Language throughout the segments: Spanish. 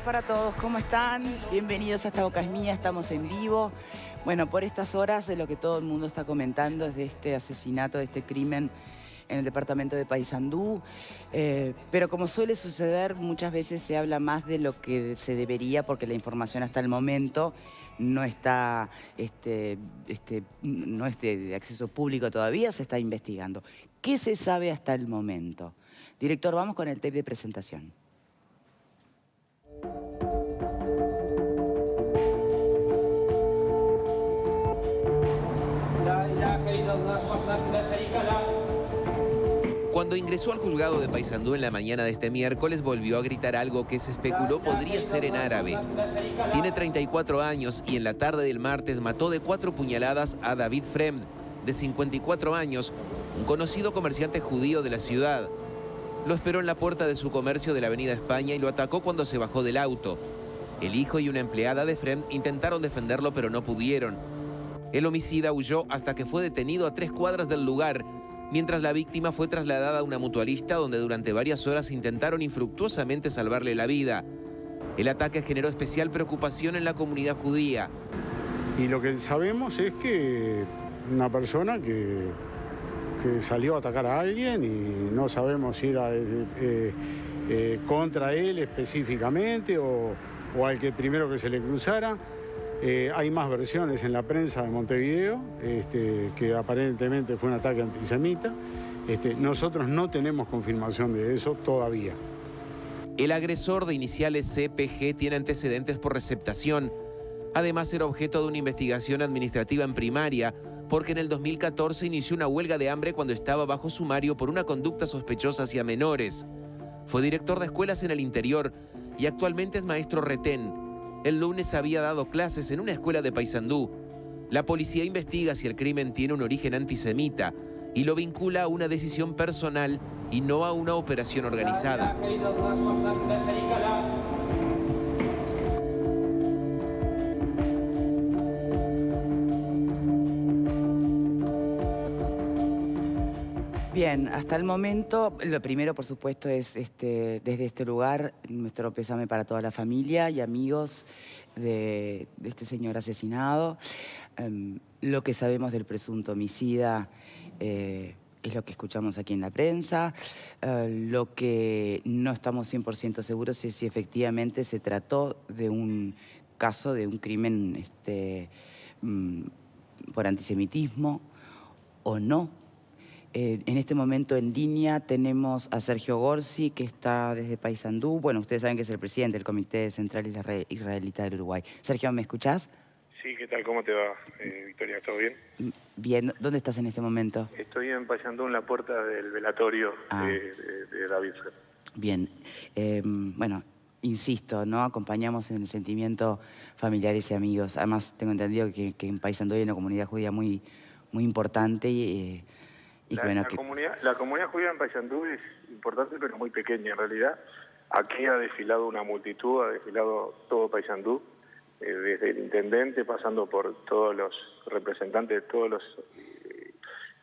para todos, ¿cómo están? Bienvenidos a Esta Boca es Mía, estamos en vivo. Bueno, por estas horas de lo que todo el mundo está comentando es de este asesinato, de este crimen en el departamento de Paysandú. Pero como suele suceder, muchas veces se habla más de lo que se debería porque la información hasta el momento no está, no es de acceso público todavía, se está investigando. ¿Qué se sabe hasta el momento? Director, vamos con el tape de presentación. Cuando ingresó al juzgado de Paysandú en la mañana de este miércoles, volvió a gritar algo que se especuló podría ser en árabe. Tiene 34 años y en la tarde del martes mató de 4 puñaladas a David Fremd, de 54 años, un conocido comerciante judío de la ciudad. Lo esperó en la puerta de su comercio de la Avenida España y lo atacó cuando se bajó del auto. El hijo y una empleada de Fremd intentaron defenderlo, pero no pudieron. El homicida huyó hasta que fue detenido a 3 cuadras del lugar, mientras la víctima fue trasladada a una mutualista donde durante varias horas intentaron infructuosamente salvarle la vida. El ataque generó especial preocupación en la comunidad judía. Y lo que sabemos es que una persona que salió a atacar a alguien y no sabemos si era contra él específicamente o al que primero que se le cruzara. Hay más versiones en la prensa de Montevideo, que aparentemente fue un ataque antisemita. Nosotros no tenemos confirmación de eso todavía. El agresor de iniciales CPG tiene antecedentes por receptación. Además, era objeto de una investigación administrativa en primaria, porque en el 2014 inició una huelga de hambre cuando estaba bajo sumario por una conducta sospechosa hacia menores. Fue director de escuelas en el interior y actualmente es maestro retén. El lunes había dado clases en una escuela de Paysandú. La policía investiga si el crimen tiene un origen antisemita y lo vincula a una decisión personal y no a una operación organizada. Bien, hasta el momento, lo primero, por supuesto, es desde este lugar, nuestro pésame para toda la familia y amigos de este señor asesinado. Lo que sabemos del presunto homicida es lo que escuchamos aquí en la prensa. Lo que no estamos 100% seguros es si efectivamente se trató de un caso, de un crimen por antisemitismo o no. En este momento en línea tenemos a Sergio Gorsi, que está desde Paysandú. Bueno, ustedes saben que es el presidente del Comité Central Israelita del Uruguay. Sergio, ¿me escuchás? Sí, ¿qué tal? ¿Cómo te va, Victoria? ¿Todo bien? Bien, ¿dónde estás en este momento? Estoy en Paysandú, en la puerta del velatorio de David Fremd. Bien, bueno, insisto, ¿no? Acompañamos en el sentimiento familiares y amigos. Además, tengo entendido que en Paysandú hay una comunidad judía muy importante y La comunidad judía en Paysandú es importante, pero muy pequeña en realidad. Aquí ha desfilado una multitud, ha desfilado todo Paysandú, desde el intendente, pasando por todos los representantes de todos los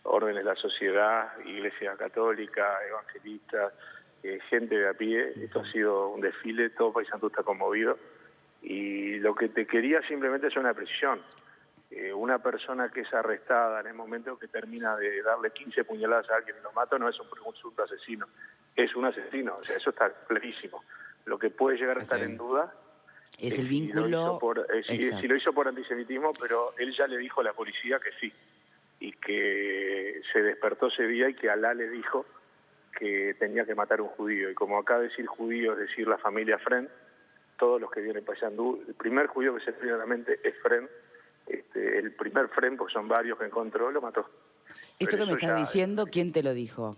órdenes de la sociedad, iglesia católica, evangelistas, gente de a pie. Esto ha sido un desfile, todo Paysandú está conmovido. Y lo que te quería simplemente es una precisión. Una persona que es arrestada en el momento que termina de darle 15 puñaladas a alguien y lo mata no es un presunto asesino, es un asesino, o sea, eso está clarísimo. Lo que puede llegar a estar en duda es el vínculo. Si lo hizo por antisemitismo, pero él ya le dijo a la policía que sí, y que se despertó ese día y que Alá le dijo que tenía que matar a un judío. Y como acá decir judío es decir la familia Fremd, todos los que vienen para Paysandú, el primer judío que se le viene a la mente es Fremd. El primer Fremd, porque son varios que encontró, lo mató. Esto que me estás diciendo, ¿quién te lo dijo?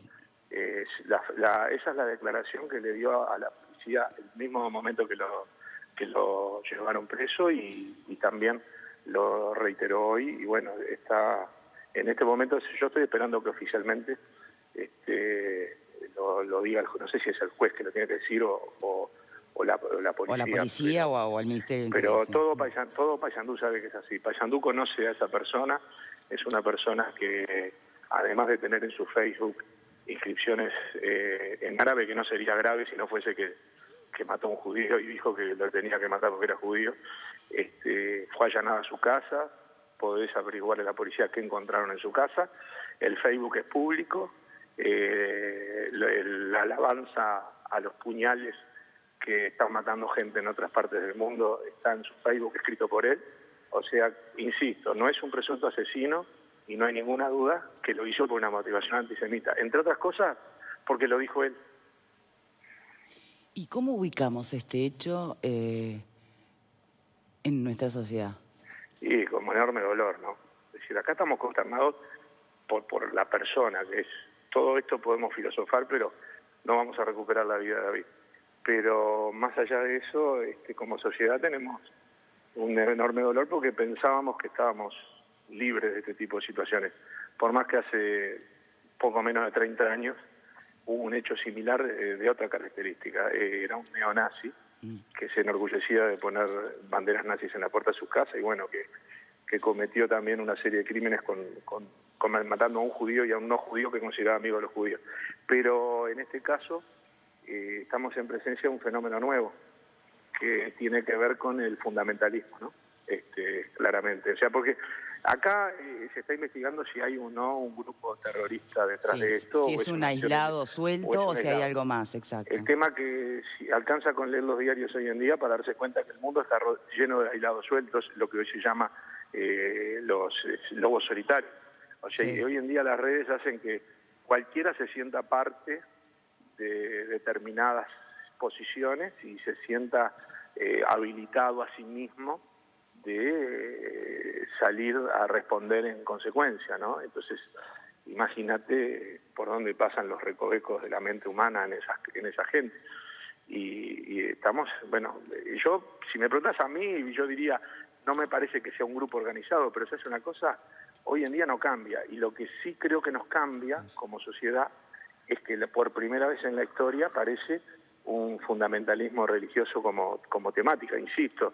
Esa es la declaración que le dio a la policía el mismo momento que lo llevaron preso y también lo reiteró hoy. Y bueno, está en este momento, yo estoy esperando que oficialmente lo diga, no sé si es el juez que lo tiene que decir o la policía. O la policía o el Ministerio del Pero Interior. todo Paysandú sabe que es así. Paysandú conoce a esa persona, es una persona que, además de tener en su Facebook inscripciones en árabe, que no sería grave si no fuese que que mató a un judío y dijo que lo tenía que matar porque era judío. Fue allanada su casa, podés averiguar a la policía qué encontraron en su casa. El Facebook es público, la alabanza a los puñales que están matando gente en otras partes del mundo está en su Facebook, escrito por él. O sea, insisto, no es un presunto asesino y no hay ninguna duda que lo hizo por una motivación antisemita. Entre otras cosas, porque lo dijo él. ¿Y cómo ubicamos este hecho en nuestra sociedad? Y con enorme dolor, ¿no? Es decir, acá estamos consternados por la persona, que es... Todo esto podemos filosofar, pero no vamos a recuperar la vida de David. Pero más allá de eso, como sociedad tenemos un enorme dolor porque pensábamos que estábamos libres de este tipo de situaciones. Por más que hace poco menos de 30 años hubo un hecho similar de otra característica. Era un neonazi que se enorgullecía de poner banderas nazis en la puerta de su casa y bueno, que cometió también una serie de crímenes matando a un judío y a un no judío que consideraba amigo de los judíos. Pero en este caso estamos en presencia de un fenómeno nuevo que tiene que ver con el fundamentalismo, ¿no? Claramente. O sea, porque acá se está investigando si hay o no un grupo terrorista detrás de esto. Si es un aislado suelto o si hay algo más, exacto. El tema que si alcanza con leer los diarios hoy en día para darse cuenta que el mundo está lleno de aislados sueltos, lo que hoy se llama los lobos solitarios. O sea, y hoy en día las redes hacen que cualquiera se sienta parte de determinadas posiciones y se sienta habilitado a sí mismo de salir a responder en consecuencia, ¿no? Entonces, imagínate por dónde pasan los recovecos de la mente humana en esa gente. Y estamos, bueno, yo, si me preguntas a mí, yo diría, no me parece que sea un grupo organizado, pero esa es una cosa, hoy en día no cambia. Y lo que sí creo que nos cambia como sociedad es que por primera vez en la historia aparece un fundamentalismo religioso como temática, insisto.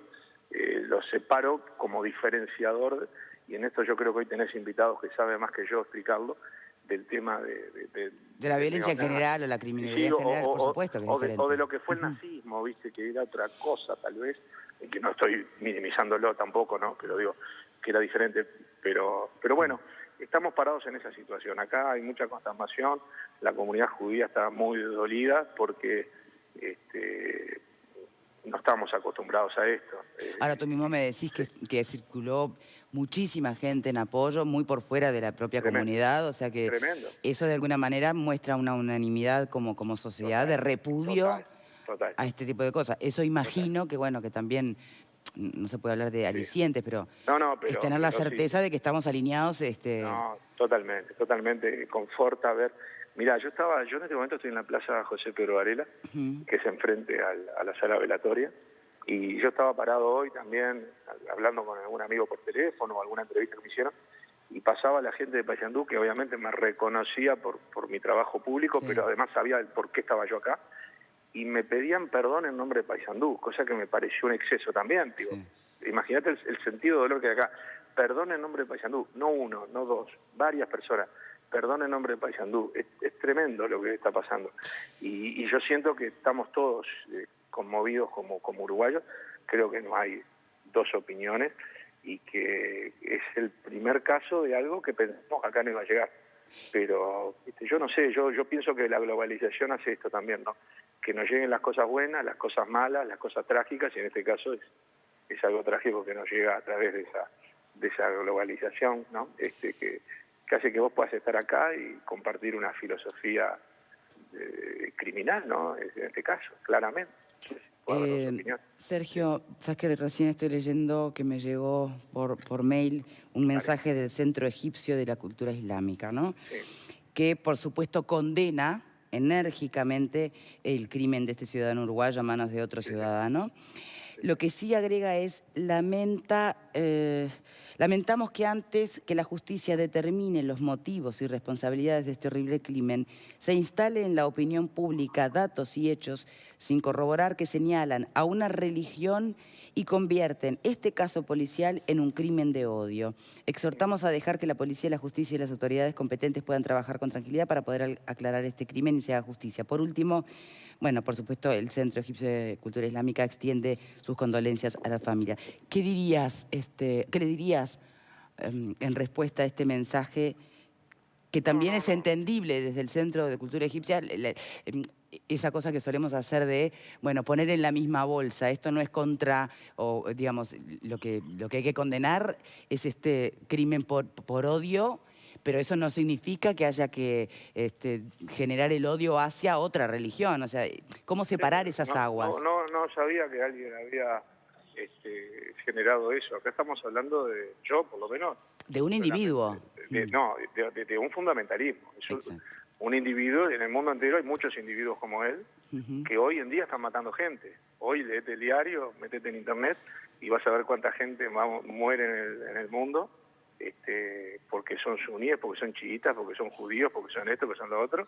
Lo separo como diferenciador, y en esto yo creo que hoy tenés invitados que saben más que yo explicarlo, del tema de la violencia en general o la criminalidad en general, por supuesto que es diferente. O de lo que fue el nazismo, viste, que era otra cosa tal vez, que no estoy minimizándolo tampoco, ¿no? Pero digo que era diferente, pero bueno, estamos parados en esa situación. Acá hay mucha consternación, la comunidad judía está muy dolida porque no estamos acostumbrados a esto. Ahora, tú mismo me decís que circuló muchísima gente en apoyo, muy por fuera de la propia comunidad, o sea que eso de alguna manera muestra una unanimidad como sociedad de repudio a este tipo de cosas. Eso imagino que, bueno, que también, no se puede hablar de alicientes, pero es tener la certeza de que estamos alineados. No, totalmente, conforta ver. Mirá, yo en este momento estoy en la Plaza José Pedro Varela, que es enfrente a la sala velatoria, y yo estaba parado hoy también hablando con algún amigo por teléfono o alguna entrevista que me hicieron, y pasaba la gente de Paysandú, que obviamente me reconocía por mi trabajo público, pero además sabía el por qué estaba yo acá, y me pedían perdón en nombre de Paysandú, cosa que me pareció un exceso también, digo. Imagínate el sentido de dolor que hay acá. Perdón en nombre de Paysandú, no uno, no dos, varias personas. Perdón en nombre de Paysandú. Es tremendo lo que está pasando. Y yo siento que estamos todos conmovidos como uruguayos. Creo que no hay dos opiniones y que es el primer caso de algo que pensamos que acá no iba a llegar. Pero yo no sé, yo pienso que la globalización hace esto también, ¿no? Que nos lleguen las cosas buenas, las cosas malas, las cosas trágicas, y en este caso es algo trágico que nos llega a través de esa globalización, ¿no? Que hace que vos puedas estar acá y compartir una filosofía criminal, ¿no? En este caso, claramente. Sergio, sabes que recién estoy leyendo que me llegó por mail un mensaje del Centro Egipcio de la Cultura Islámica, ¿no? Que por supuesto condena enérgicamente el crimen de este ciudadano uruguayo a manos de otro ciudadano. Lo que sí agrega es, lamentamos que antes que la justicia determine los motivos y responsabilidades de este horrible crimen, se instale en la opinión pública datos y hechos sin corroborar que señalan a una religión y convierten este caso policial en un crimen de odio. Exhortamos a dejar que la policía, la justicia y las autoridades competentes puedan trabajar con tranquilidad para poder aclarar este crimen y se haga justicia. Por último, bueno, por supuesto, el Centro Egipcio de Cultura Islámica extiende sus condolencias a la familia. ¿Qué dirías, qué le dirías en respuesta a este mensaje que también es entendible desde el Centro de Cultura Egipcia, esa cosa que solemos hacer de, bueno, poner en la misma bolsa? Esto no es contra, o digamos, lo que hay que condenar es este crimen por odio, pero eso no significa que haya que generar el odio hacia otra religión. O sea, ¿cómo separar esas aguas? No sabía que alguien había generado eso. Acá estamos hablando de, yo por lo menos... De un individuo. De un fundamentalismo. Un individuo, en el mundo entero hay muchos individuos como él, que hoy en día están matando gente. Hoy leete el diario, metete en internet y vas a ver cuánta gente muere en el mundo, porque son suníes, porque son chiitas, porque son judíos, porque son esto, porque son lo otro,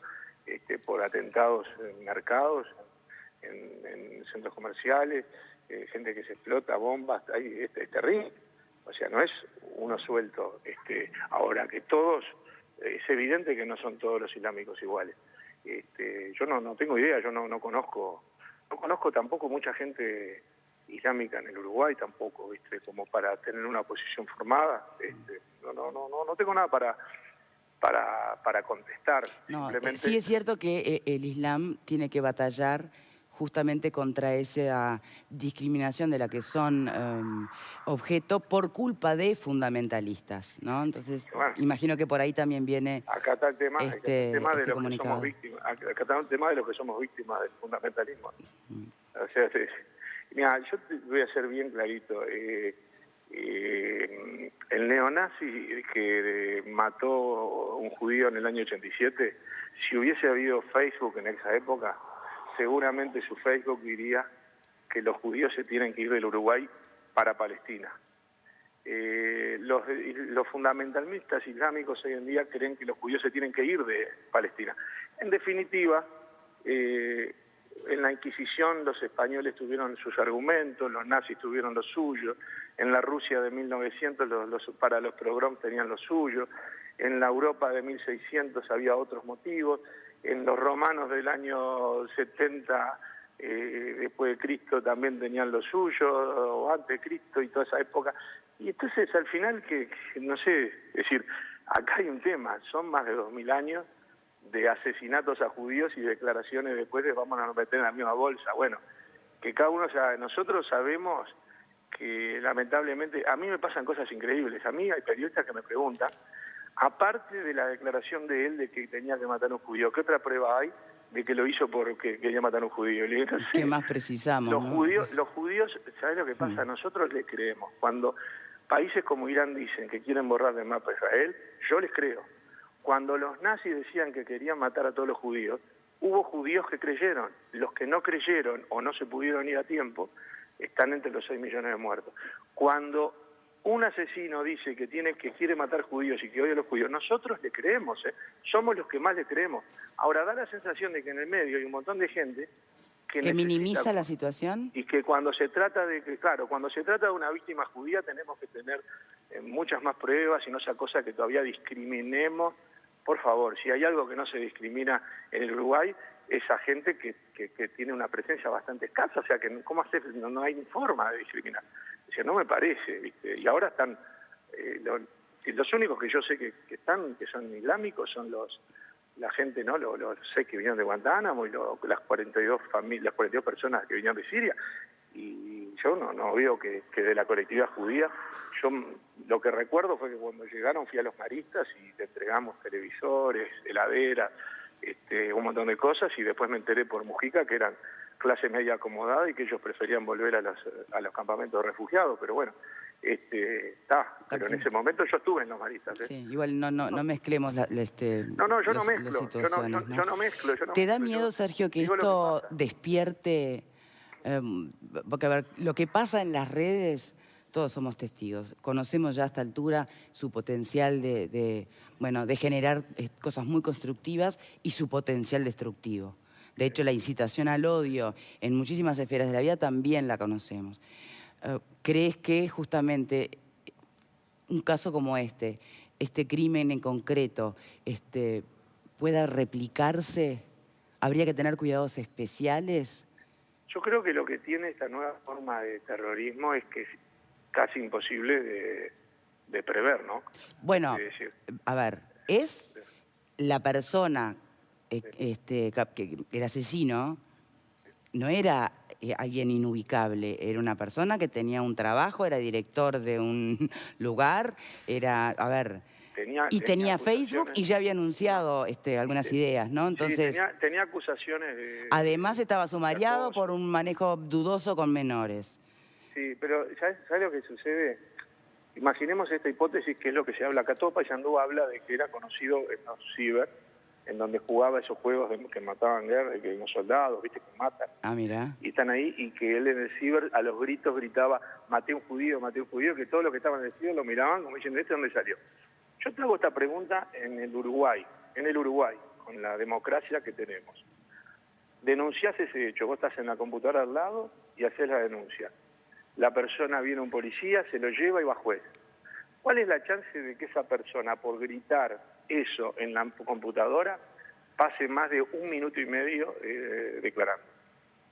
por atentados en mercados, en centros comerciales, gente que se explota, bombas, es terrible. O sea, no es uno suelto. Ahora que todos, es evidente que no son todos los islámicos iguales. Yo no tengo idea, yo no conozco tampoco mucha gente islámica en el Uruguay tampoco, como para tener una posición formada. No tengo nada para contestar. No, simplemente... Sí es cierto que el Islam tiene que batallar justamente contra esa discriminación de la que son objeto por culpa de fundamentalistas, ¿no? Entonces, bueno, imagino que por ahí también viene acá está el tema, de lo que somos víctimas. Acá está el tema de lo que somos víctimas del fundamentalismo. O sea, mira, yo te voy a ser bien clarito. El neonazi que mató un judío en el año 87, si hubiese habido Facebook en esa época, seguramente su Facebook diría que los judíos se tienen que ir del Uruguay para Palestina. Los fundamentalistas islámicos hoy en día creen que los judíos se tienen que ir de Palestina. En definitiva, en la Inquisición los españoles tuvieron sus argumentos, los nazis tuvieron los suyos, en la Rusia de 1900 para los pogroms tenían los suyos, en la Europa de 1600 había otros motivos, en los romanos del año 70 después de Cristo también tenían lo suyo, o antes de Cristo y toda esa época. Y entonces al final, no sé, es decir, acá hay un tema, son más de 2000 años de asesinatos a judíos y declaraciones después de vamos a meter en la misma bolsa. Bueno, que cada uno, nosotros sabemos que lamentablemente, a mí me pasan cosas increíbles. A mí hay periodistas que me preguntan, aparte de la declaración de él de que tenía que matar a un judío, ¿qué otra prueba hay de que lo hizo porque quería matar a un judío? Y entonces, ¿qué más precisamos? Los judíos, ¿sabes lo que pasa? Nosotros les creemos. Cuando países como Irán dicen que quieren borrar del mapa a Israel, yo les creo. Cuando los nazis decían que querían matar a todos los judíos, hubo judíos que creyeron. Los que no creyeron o no se pudieron ir a tiempo están entre los 6 millones de muertos. Cuando un asesino dice que quiere matar judíos y que odia a los judíos, nosotros le creemos, somos los que más le creemos. Ahora da la sensación de que en el medio hay un montón de gente que minimiza la situación. Y que cuando se trata de una víctima judía tenemos que tener muchas más pruebas y no esa cosa que todavía discriminemos. Por favor, si hay algo que no se discrimina en el Uruguay, esa gente que tiene una presencia bastante escasa, o sea, que ¿cómo hacer? No hay forma de discriminar. O sea, no me parece, ¿viste? Y ahora están, los únicos que yo sé que son islámicos son la gente, ¿no? Los 6 que vinieron de Guantánamo y las 42 personas que vinieron de Siria. Y yo no veo que de la colectividad judía, yo lo que recuerdo fue que cuando llegaron fui a los maristas y le entregamos televisores, heladeras, un montón de cosas, y después me enteré por Mujica que eran clase media acomodada y que ellos preferían volver a los campamentos de refugiados, pero bueno, pero en ese momento yo estuve en los maristas. Sí, igual no mezclemos yo no mezclo. ¿Te da miedo, Sergio, que esto despierte? Porque a ver, lo que pasa en las redes, todos somos testigos. Conocemos ya a esta altura su potencial de generar cosas muy constructivas y su potencial destructivo. De hecho, la incitación al odio en muchísimas esferas de la vida también la conocemos. ¿crees que justamente un caso como este crimen en concreto, pueda replicarse? ¿Habría que tener cuidados especiales? Yo creo que lo que tiene esta nueva forma de terrorismo es que es casi imposible de prever, ¿no? Bueno, Es decir, a ver, es la persona, que el asesino, no era alguien inubicable, era una persona que tenía un trabajo, era director de un lugar, era, a ver, tenía Facebook y ya había anunciado algunas ideas, ¿no? Entonces, sí, tenía acusaciones además estaba sumariado por un manejo dudoso con menores. Sí, pero ¿sabes lo que sucede? Imaginemos esta hipótesis, que es lo que se habla acá. Todo Paysandú habla de que era conocido en los ciber, en donde jugaba esos juegos que mataban guerra, que los soldados, ¿viste? Que matan. Ah, mira. Y están ahí, y que él en el ciber a los gritos gritaba, maté a un judío, que todos los que estaban en el ciber lo miraban como diciendo, ¿este dónde salió? Yo te hago esta pregunta en el Uruguay, con la democracia que tenemos. Denunciás ese hecho, vos estás en la computadora al lado y haces la denuncia. La persona, viene un policía, se lo lleva y va a juez. ¿Cuál es la chance de que esa persona, por gritar eso en la computadora, pase más de 1 minuto y medio declarando?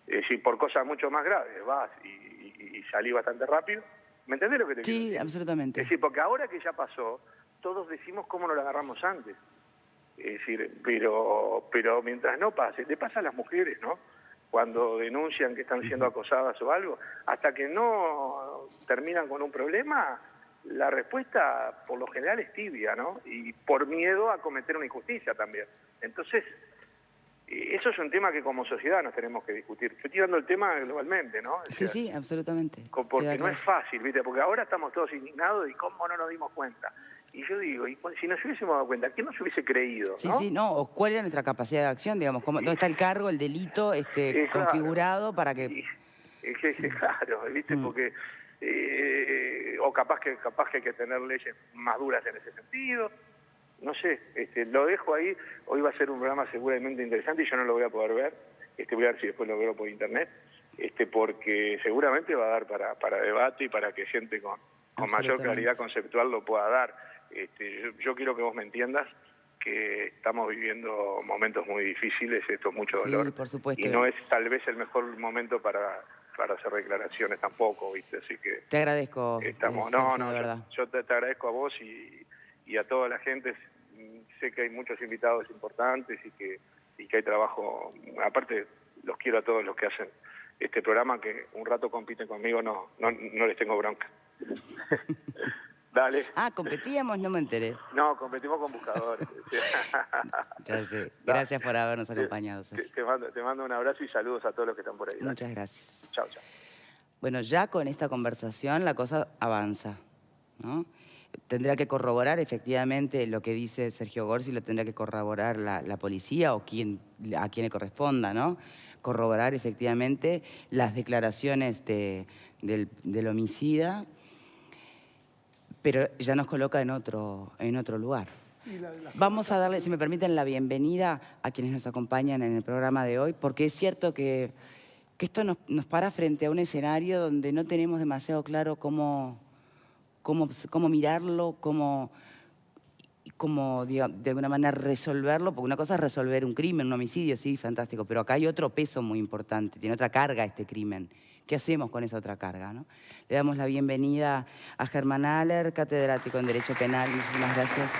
Es decir, por cosas mucho más graves, vas y salís bastante rápido. ¿Me entendés lo que te quiero decir? Sí, absolutamente. Es decir, porque ahora que ya pasó, todos decimos cómo nos la agarramos antes. Es decir, pero mientras no pase, le pasa a las mujeres, ¿no? Cuando denuncian que están siendo acosadas o algo, hasta que no terminan con un problema, la respuesta por lo general es tibia, ¿no? Y por miedo a cometer una injusticia también. Entonces, eso es un tema que como sociedad nos tenemos que discutir. Estoy tirando el tema globalmente, ¿no? Sí, sí, absolutamente. Porque no es fácil, ¿viste? Porque ahora estamos todos indignados y cómo no nos dimos cuenta. Y yo digo, si nos hubiésemos dado cuenta, ¿quién nos hubiese creído? Sí, ¿no? sí, no, o cuál era nuestra capacidad de acción, digamos, ¿dónde está el cargo, el delito configurado para que... Claro, ¿viste? Porque, o capaz que hay que tener leyes más duras en ese sentido, no sé, lo dejo ahí. Hoy va a ser un programa seguramente interesante y yo no lo voy a poder ver, voy a ver si después lo veo por internet, porque seguramente va a dar para debate y para que gente con mayor claridad conceptual lo pueda dar. Yo quiero que vos me entiendas que estamos viviendo momentos muy difíciles, esto es mucho dolor, sí, por supuesto. Y no es tal vez el mejor momento para hacer declaraciones tampoco, ¿viste? Así que te agradezco. Sergio, de verdad. Yo te agradezco a vos y a toda la gente. Sé que hay muchos invitados importantes y que hay trabajo. Aparte, los quiero a todos los que hacen este programa, que un rato compiten conmigo, no les tengo bronca. Dale. Ah, competíamos, no me enteré. No, competimos con buscadores. Gracias por habernos acompañado. Te mando un abrazo y saludos a todos los que están por ahí. Dale. Muchas gracias. Chao, chao. Bueno, ya con esta conversación la cosa avanza, ¿no? Tendrá que corroborar efectivamente lo que dice Sergio Gorsi, lo tendrá que corroborar la policía o a quien le corresponda, ¿no? Corroborar efectivamente las declaraciones del homicida, pero ya nos coloca en otro lugar. Vamos a darle, si me permiten, la bienvenida a quienes nos acompañan en el programa de hoy, porque es cierto que esto nos para frente a un escenario donde no tenemos demasiado claro cómo mirarlo, cómo digamos, de alguna manera resolverlo, porque una cosa es resolver un crimen, un homicidio, sí, fantástico, pero acá hay otro peso muy importante, tiene otra carga este crimen. ¿Qué hacemos con esa otra carga, no? Le damos la bienvenida a Germán Aller, catedrático en Derecho Penal, muchísimas gracias.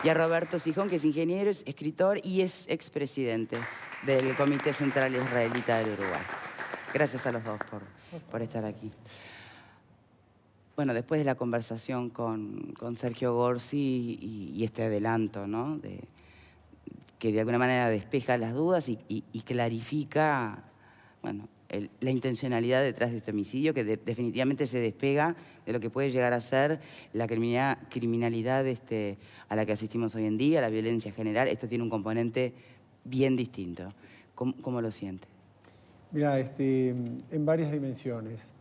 Y a Roberto Sijón, que es ingeniero, es escritor y es expresidente del Comité Central Israelita del Uruguay. Gracias a los dos por estar aquí. Bueno, después de la conversación con Sergio Gorsi y este adelanto, ¿no? Que de alguna manera despeja las dudas y clarifica, bueno, la intencionalidad detrás de este homicidio, que definitivamente se despega de lo que puede llegar a ser la criminalidad a la que asistimos hoy en día, la violencia general. Esto tiene un componente bien distinto. ¿Cómo lo siente? Mira, en varias dimensiones.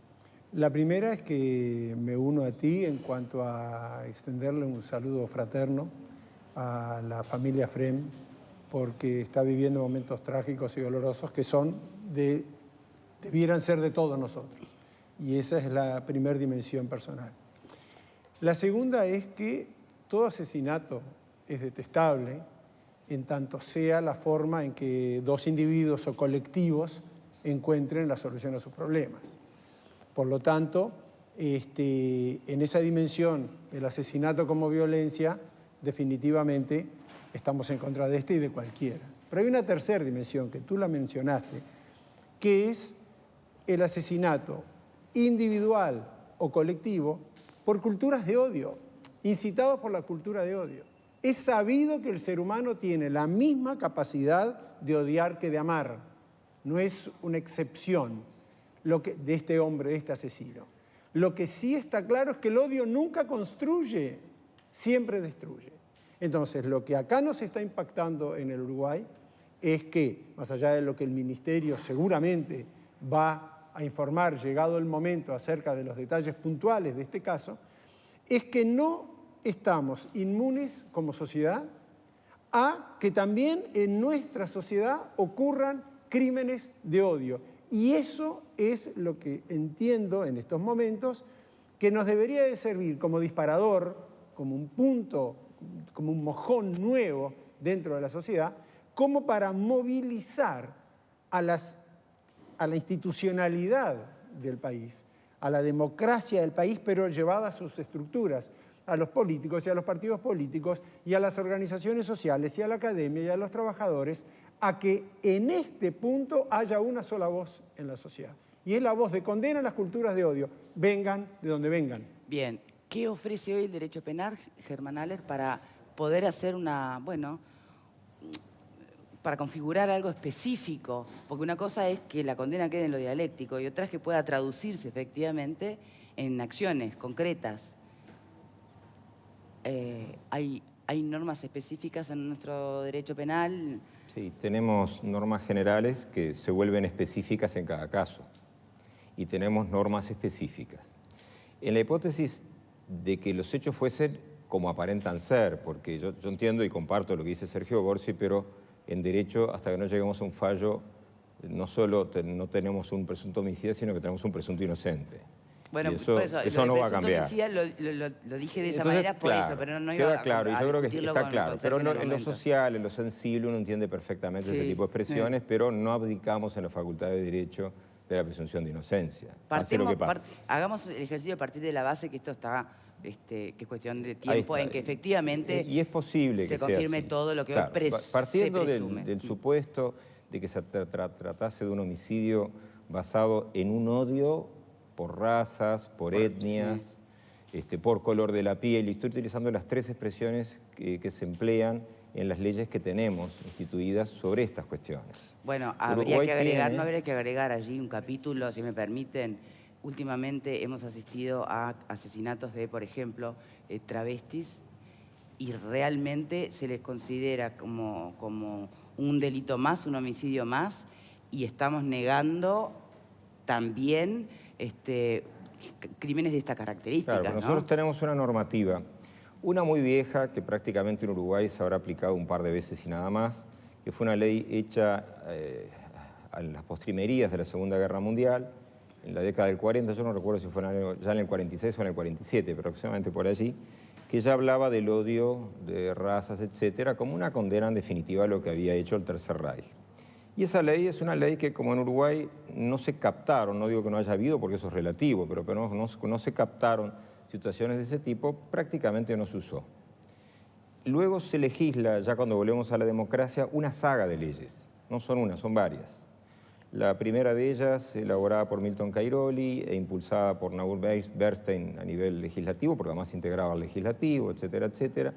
La primera es que me uno a ti en cuanto a extenderle un saludo fraterno a la familia Frem, porque está viviendo momentos trágicos y dolorosos que debieran ser de todos nosotros. Y esa es la primera dimensión personal. La segunda es que todo asesinato es detestable en tanto sea la forma en que dos individuos o colectivos encuentren la solución a sus problemas. Por lo tanto, en esa dimensión del asesinato como violencia, definitivamente estamos en contra de este y de cualquiera. Pero hay una tercera dimensión, que tú la mencionaste, que es el asesinato individual o colectivo por culturas de odio, incitados por la cultura de odio. Es sabido que el ser humano tiene la misma capacidad de odiar que de amar. No es una excepción de este hombre, de este asesino. Lo que sí está claro es que el odio nunca construye, siempre destruye. Entonces, lo que acá nos está impactando en el Uruguay es que, más allá de lo que el Ministerio seguramente va a informar, llegado el momento, acerca de los detalles puntuales de este caso, es que no estamos inmunes como sociedad a que también en nuestra sociedad ocurran crímenes de odio. Y eso es lo que entiendo en estos momentos que nos debería de servir como disparador, como un punto, como un mojón nuevo dentro de la sociedad, como para movilizar a la institucionalidad del país, a la democracia del país, pero llevada a sus estructuras, a los políticos y a los partidos políticos y a las organizaciones sociales y a la academia y a los trabajadores, a que en este punto haya una sola voz en la sociedad. Y es la voz de condena a las culturas de odio, vengan de donde vengan. Bien, ¿qué ofrece hoy el derecho penal, Germán Aller, para poder hacer para configurar algo específico? Porque una cosa es que la condena quede en lo dialéctico y otra es que pueda traducirse efectivamente en acciones concretas. ¿Hay normas específicas en nuestro derecho penal? Sí, tenemos normas generales que se vuelven específicas en cada caso y tenemos normas específicas. En la hipótesis de que los hechos fuesen como aparentan ser, porque yo entiendo y comparto lo que dice Sergio Gorsi, pero en derecho, hasta que no lleguemos a un fallo, no solo no tenemos un presunto homicida, sino que tenemos un presunto inocente. Bueno, eso no va a cambiar. Homicida, lo dije de esa manera por eso, pero no iba queda claro, y yo creo que está claro. Pero en lo social, en lo sensible, uno entiende perfectamente ese tipo de expresiones, pero no abdicamos en la facultad de derecho de la presunción de inocencia. Pase lo que pase. Hagamos el ejercicio a partir de la base que esto está, que es cuestión de tiempo en que efectivamente y es posible se que confirme sea así. todo lo que Claro, hoy partiendo se presume. del supuesto de que se tratase de un homicidio basado en un odio por razas, por etnias, por color de la piel, y estoy utilizando las tres expresiones que se emplean en las leyes que tenemos instituidas sobre estas cuestiones. Bueno, no habría que agregar allí un capítulo, si me permiten. Últimamente hemos asistido a asesinatos de, por ejemplo, travestis, y realmente se les considera como un delito más, un homicidio más, y estamos negando también crímenes de esta característica. Claro, nosotros tenemos una normativa, una muy vieja, que prácticamente en Uruguay se habrá aplicado un par de veces y nada más, que fue una ley hecha a las postrimerías de la Segunda Guerra Mundial, en la década del 40, yo no recuerdo si fue ya en el 46 o en el 47, pero aproximadamente por allí, que ya hablaba del odio de razas, etcétera, como una condena en definitiva a lo que había hecho el Tercer Reich. Y esa ley es una ley que, como en Uruguay, no se captaron, no digo que no haya habido porque eso es relativo, pero no se captaron situaciones de ese tipo, prácticamente no se usó. Luego se legisla, ya cuando volvemos a la democracia, una saga de leyes. No son una, son varias. La primera de ellas, elaborada por Milton Cairoli e impulsada por Naur Bernstein a nivel legislativo, porque además integraba al legislativo, etcétera, etcétera.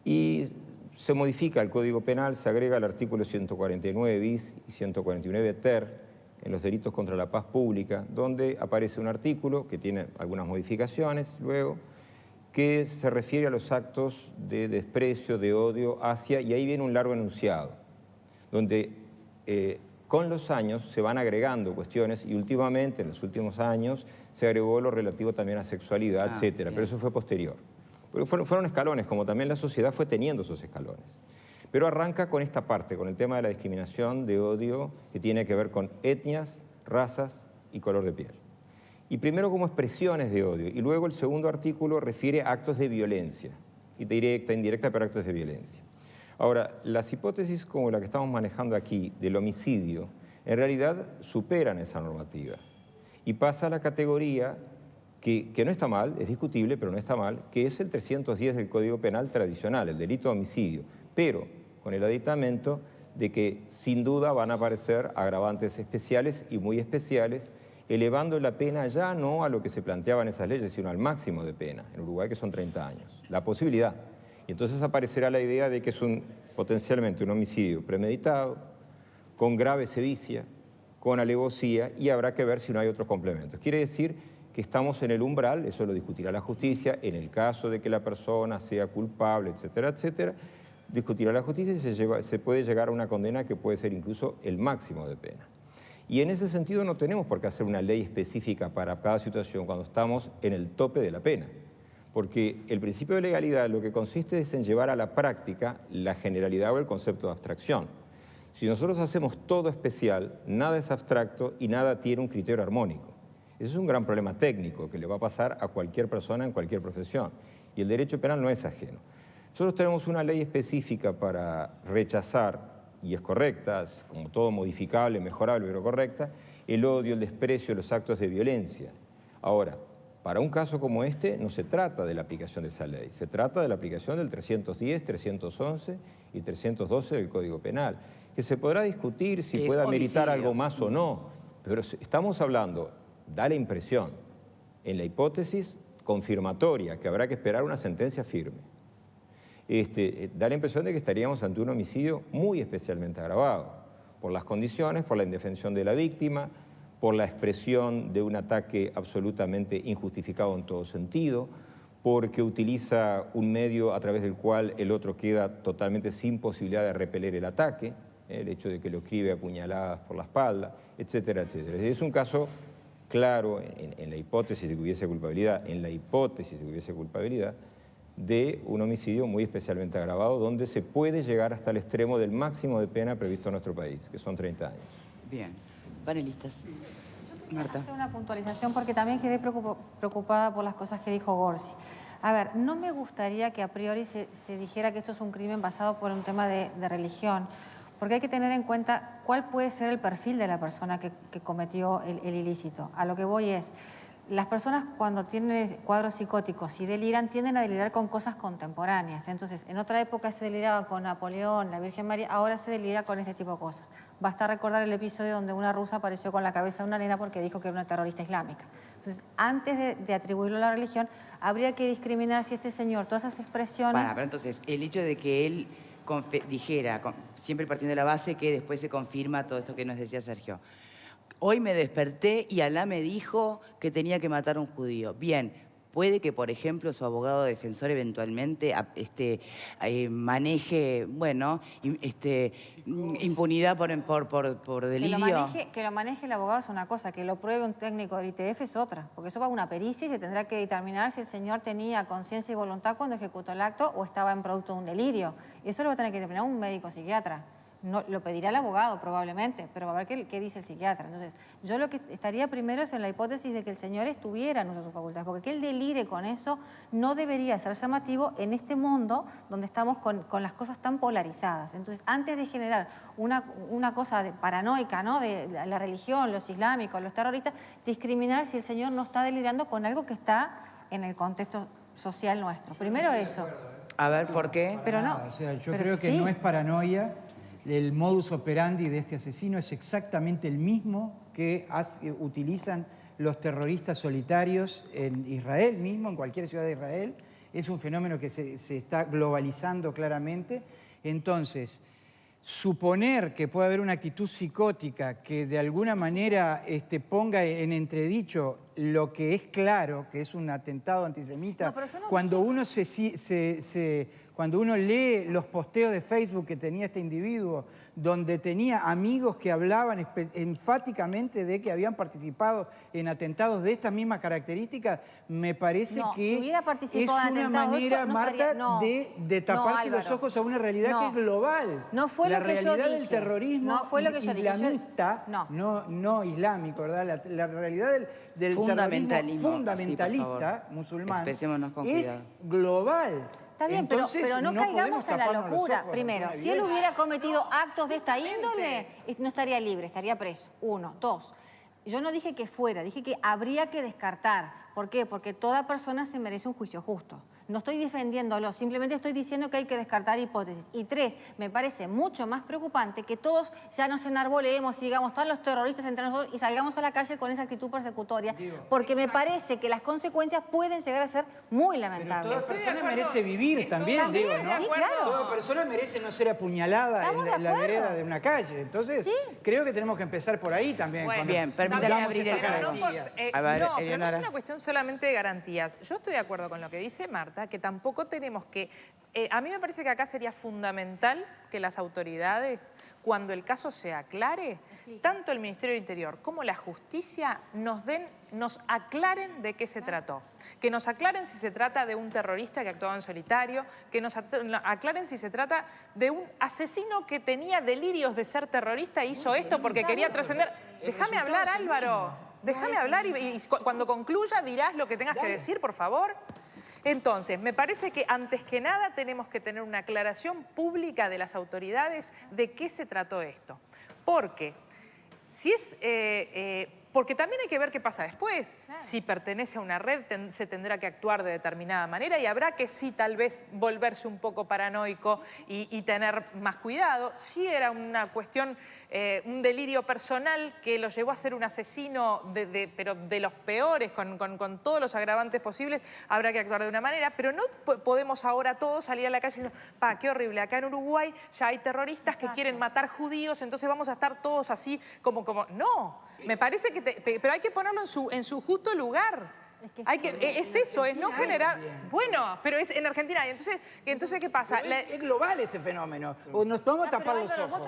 Y se modifica el Código Penal, se agrega el artículo 149 bis y 149 ter en los delitos contra la paz pública, donde aparece un artículo que tiene algunas modificaciones luego, que se refiere a los actos de desprecio, de odio hacia, y ahí viene un largo enunciado, donde con los años se van agregando cuestiones y últimamente, en los últimos años, se agregó lo relativo también a sexualidad, etcétera, pero eso fue posterior. Porque fueron escalones, como también la sociedad fue teniendo esos escalones. Pero arranca con esta parte, con el tema de la discriminación, de odio, que tiene que ver con etnias, razas y color de piel. Y primero como expresiones de odio. Y luego el segundo artículo refiere a actos de violencia. Y directa, indirecta, pero actos de violencia. Ahora, las hipótesis como la que estamos manejando aquí, del homicidio, en realidad superan esa normativa. Y pasa a la categoría que no está mal, es discutible, pero no está mal, que es el 310 del Código Penal tradicional, el delito de homicidio. Pero con el aditamento de que sin duda van a aparecer agravantes especiales y muy especiales, elevando la pena ya no a lo que se planteaba en esas leyes, sino al máximo de pena, en Uruguay que son 30 años, la posibilidad. Y entonces aparecerá la idea de que es potencialmente un homicidio premeditado, con grave sevicia, con alevosía, y habrá que ver si no hay otros complementos. Quiere decir que estamos en el umbral, eso lo discutirá la justicia, en el caso de que la persona sea culpable, etcétera, etcétera, discutirá la justicia y se puede llegar a una condena que puede ser incluso el máximo de pena. Y en ese sentido no tenemos por qué hacer una ley específica para cada situación cuando estamos en el tope de la pena. Porque el principio de legalidad lo que consiste es en llevar a la práctica la generalidad o el concepto de abstracción. Si nosotros hacemos todo especial, nada es abstracto y nada tiene un criterio armónico. Ese es un gran problema técnico que le va a pasar a cualquier persona en cualquier profesión. Y el derecho penal no es ajeno. Nosotros tenemos una ley específica para rechazar, y es correcta, es como todo modificable, mejorable, pero correcta, el odio, el desprecio, los actos de violencia. Ahora, para un caso como este no se trata de la aplicación de esa ley, se trata de la aplicación del 310, 311 y 312 del Código Penal, que se podrá discutir si pueda meritar algo más o no, pero estamos hablando, da la impresión, en la hipótesis confirmatoria, que habrá que esperar una sentencia firme. Da la impresión de que estaríamos ante un homicidio muy especialmente agravado, por las condiciones, por la indefensión de la víctima, por la expresión de un ataque absolutamente injustificado en todo sentido, porque utiliza un medio a través del cual el otro queda totalmente sin posibilidad de repeler el ataque, el hecho de que lo escribe a puñaladas por la espalda, etcétera, etcétera. Es un caso claro en la hipótesis de que hubiese culpabilidad, de un homicidio muy especialmente agravado, donde se puede llegar hasta el extremo del máximo de pena previsto en nuestro país, que son 30 años. Bien. Panelistas. Marta. Hacer una puntualización porque también quedé preocupada por las cosas que dijo Gorsi. A ver, no me gustaría que a priori se dijera que esto es un crimen basado por un tema de religión, porque hay que tener en cuenta cuál puede ser el perfil de la persona que cometió el ilícito. A lo que voy es, las personas cuando tienen cuadros psicóticos y deliran, tienden a delirar con cosas contemporáneas. Entonces, en otra época se deliraba con Napoleón, la Virgen María, ahora se delira con este tipo de cosas. Basta recordar el episodio donde una rusa apareció con la cabeza de una nena porque dijo que era una terrorista islámica. Entonces, antes de atribuirlo a la religión, habría que discriminar si este señor, todas esas expresiones... Pero entonces, el hecho de que él dijera, siempre partiendo de la base que después se confirma todo esto que nos decía Sergio. Hoy me desperté y Alá me dijo que tenía que matar a un judío. Bien, puede que, por ejemplo, su abogado defensor eventualmente maneje, bueno, impunidad por delirio. Que lo maneje el abogado es una cosa, que lo pruebe un técnico del ITF es otra. Porque eso va a una pericia y se tendrá que determinar si el señor tenía conciencia y voluntad cuando ejecutó el acto o estaba en producto de un delirio. Eso lo va a tener que determinar un médico psiquiatra. No, lo pedirá el abogado probablemente, pero va a ver qué dice el psiquiatra. Entonces, yo lo que estaría primero es en la hipótesis de que el señor estuviera en uso de sus facultades, porque que él delire con eso no debería ser llamativo en este mundo donde estamos con las cosas tan polarizadas. Entonces, antes de generar una cosa paranoica, ¿no?, de la religión, los islámicos, los terroristas, discriminar si el señor no está delirando con algo que está en el contexto social nuestro. Primero eso. A ver, ¿por qué? Pero no. O sea, yo creo que no es paranoia. El modus operandi de este asesino es exactamente el mismo que utilizan los terroristas solitarios en Israel mismo, en cualquier ciudad de Israel. Es un fenómeno que se está globalizando claramente. Entonces, suponer que puede haber una actitud psicótica que de alguna manera ponga en entredicho lo que es claro, que es un atentado antisemita, cuando cuando uno lee los posteos de Facebook que tenía este individuo, donde tenía amigos que hablaban enfáticamente de que habían participado en atentados de estas mismas características, me parece que si hubiera participado es en una atentados de manera, esto, no Marta, estaría- de taparse los ojos a una realidad que es global. No fue la lo que yo realidad dije. del terrorismo No fue lo que yo dije. islamista, no islámico, ¿verdad? La realidad del Fundamentalismo, terrorismo fundamentalista, sí, por musulmán, expresémonos con es cuidado. global. Está bien, Entonces, pero no caigamos podemos en la taparnos los locura. ojos Primero, ante una si él evidencia. hubiera cometido actos de esta índole, no estaría libre, estaría preso. 1, 2. Yo no dije que fuera, dije que habría que descartar. ¿Por qué? Porque toda persona se merece un juicio justo. No estoy defendiéndolo, simplemente estoy diciendo que hay que descartar hipótesis. Y 3, me parece mucho más preocupante que todos ya nos enarbolemos y digamos, están los terroristas entre nosotros y salgamos a la calle con esa actitud persecutoria, porque me parece que las consecuencias pueden llegar a ser muy lamentables. Pero toda persona merece vivir también, digo, ¿no? Sí, claro. Toda persona merece no ser apuñalada en la vereda de una calle. Entonces, creo que tenemos que empezar por ahí también. Bueno, bien, permítame abrir el pero juego. no, A ver, pero no Eleonora. es una cuestión solamente de garantías. Yo estoy de acuerdo con lo que dice Marta, que tampoco tenemos que... a mí me parece que acá sería fundamental que las autoridades, cuando el caso se aclare, tanto el Ministerio del Interior como la Justicia nos aclaren de qué se trató. Que nos aclaren si se trata de un terrorista que actuaba en solitario, que nos aclaren si se trata de un asesino que tenía delirios de ser terrorista e hizo esto porque quería trascender. Déjame hablar, Álvaro. Déjame hablar y cuando concluya dirás lo que tengas que decir, por favor. Entonces, me parece que antes que nada tenemos que tener una aclaración pública de las autoridades de qué se trató esto. Porque si es... porque también hay que ver qué pasa después. Claro. Si pertenece a una red, se tendrá que actuar de determinada manera y habrá que sí, tal vez, volverse un poco paranoico y tener más cuidado. Si era una cuestión, un delirio personal que lo llevó a ser un asesino, pero de los peores, con todos los agravantes posibles, habrá que actuar de una manera. Pero no podemos ahora todos salir a la calle diciendo, qué horrible, acá en Uruguay ya hay terroristas que quieren matar judíos, entonces vamos a estar todos así como... No. Me parece que... pero hay que ponerlo en su justo lugar. Es eso, es no generar... Bueno, pero es en Argentina. Entonces ¿qué pasa? Es global este fenómeno. O nos podemos tapar los ojos.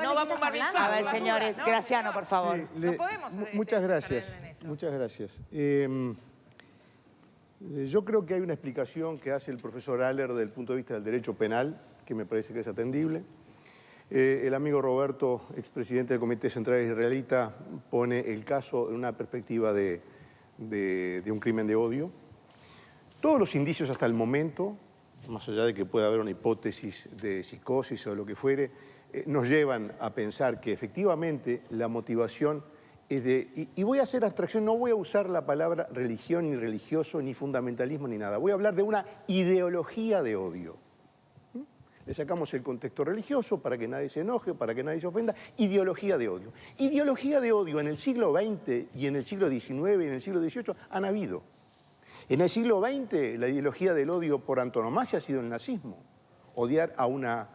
No vamos a A ver, señores, Graciano, por favor. Sí, no podemos... muchas gracias. Muchas gracias. Yo creo que hay una explicación que hace el profesor Haller desde el punto de vista del derecho penal, que me parece que es atendible. El amigo Roberto, expresidente del Comité Central Israelita, pone el caso en una perspectiva de un crimen de odio. Todos los indicios hasta el momento, más allá de que pueda haber una hipótesis de psicosis o lo que fuere, nos llevan a pensar que efectivamente la motivación es de... Y voy a hacer abstracción, no voy a usar la palabra religión, ni religioso, ni fundamentalismo, ni nada. Voy a hablar de una ideología de odio. Le sacamos el contexto religioso para que nadie se enoje, para que nadie se ofenda. Ideología de odio. Ideología de odio en el siglo XX y en el siglo XIX y en el siglo XVIII han habido. En el siglo XX la ideología del odio por antonomasia ha sido el nazismo. Odiar a una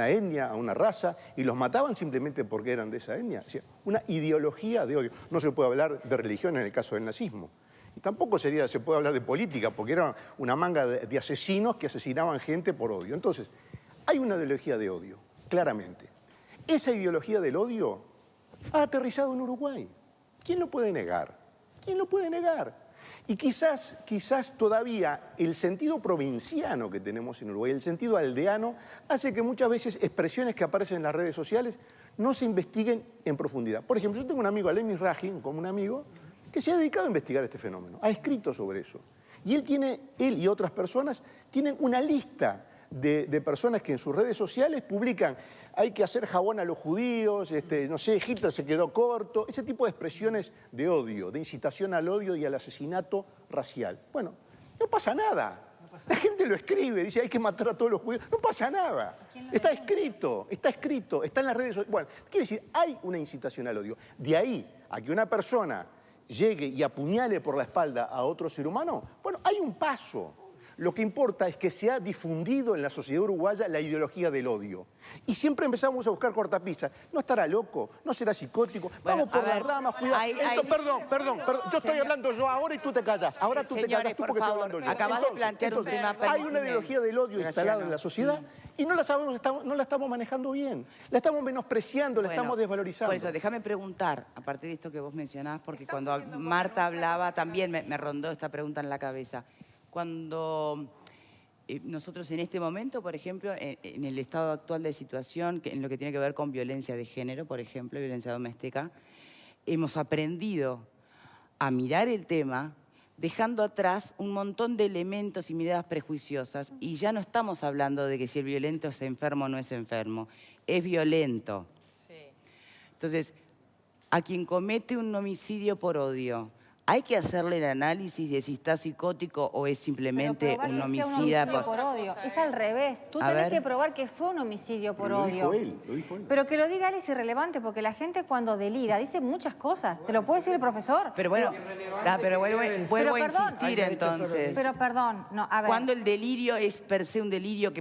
etnia, a una raza, y los mataban simplemente porque eran de esa etnia. O sea, una ideología de odio. No se puede hablar de religión en el caso del nazismo. Y tampoco se puede hablar de política, porque era una manga de asesinos que asesinaban gente por odio. Entonces, hay una ideología de odio, claramente. Esa ideología del odio ha aterrizado en Uruguay. ¿Quién lo puede negar? ¿Quién lo puede negar? Y quizás todavía el sentido provinciano que tenemos en Uruguay, el sentido aldeano, hace que muchas veces expresiones que aparecen en las redes sociales no se investiguen en profundidad. Por ejemplo, yo tengo un amigo, Alemis Rajin, como un amigo, que se ha dedicado a investigar este fenómeno, ha escrito sobre eso. Y él y otras personas tienen una lista de personas que en sus redes sociales publican hay que hacer jabón a los judíos, no sé, Hitler se quedó corto, ese tipo de expresiones de odio, de incitación al odio y al asesinato racial. Bueno, no pasa nada. La gente lo escribe, dice hay que matar a todos los judíos. No pasa nada. Está escrito, está en las redes sociales. Bueno, quiere decir, hay una incitación al odio. De ahí a que una persona llegue y apuñale por la espalda a otro ser humano, bueno, hay un paso. Lo que importa es que se ha difundido en la sociedad uruguaya la ideología del odio. Y siempre empezamos a buscar cortapisas. ¿No estará loco? ¿No será psicótico? Vamos por las ramas, cuidado. Perdón. Yo estoy hablando yo ahora y tú te callas. Ahora tú te callas tú porque estoy hablando yo. Acabas de plantear un tema. Hay una ideología del odio instalada en la sociedad y no la estamos manejando bien. La estamos menospreciando, la estamos desvalorizando. Por eso, déjame preguntar, aparte de esto que vos mencionás, porque cuando Marta hablaba también me rondó esta pregunta en la cabeza. Cuando nosotros en este momento, por ejemplo, en el estado actual de situación, en lo que tiene que ver con violencia de género, por ejemplo, violencia doméstica, hemos aprendido a mirar el tema dejando atrás un montón de elementos y miradas prejuiciosas, y ya no estamos hablando de que si el violento es enfermo o no es enfermo, es violento. Sí. Entonces, a quien comete un homicidio por odio, hay que hacerle el análisis de si está psicótico o es simplemente un homicida. Por odio. Es al revés. Tú tenés que probar que fue un homicidio por odio. Lo dijo él. Pero que lo diga él es irrelevante, porque la gente cuando delira dice muchas cosas. Te lo puede decir el profesor. Pero bueno, pero vuelvo a insistir entonces. Pero perdón, no, a ver. Cuando el delirio es per se un delirio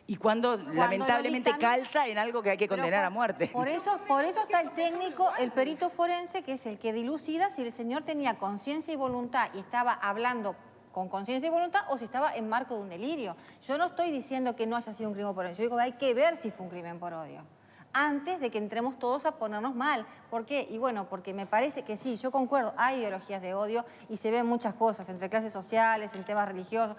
y cuando lamentablemente calza en algo que hay que condenar a muerte. Por eso está el técnico, el perito forense, que es el que dilucida si el señor tenía conciencia y voluntad y estaba hablando con conciencia y voluntad o si estaba en marco de un delirio. Yo no estoy diciendo que no haya sido un crimen por odio. Yo digo que hay que ver si fue un crimen por odio antes de que entremos todos a ponernos mal. ¿Por qué? Y bueno, porque me parece que sí, yo concuerdo, hay ideologías de odio y se ven muchas cosas entre clases sociales, en temas religiosos.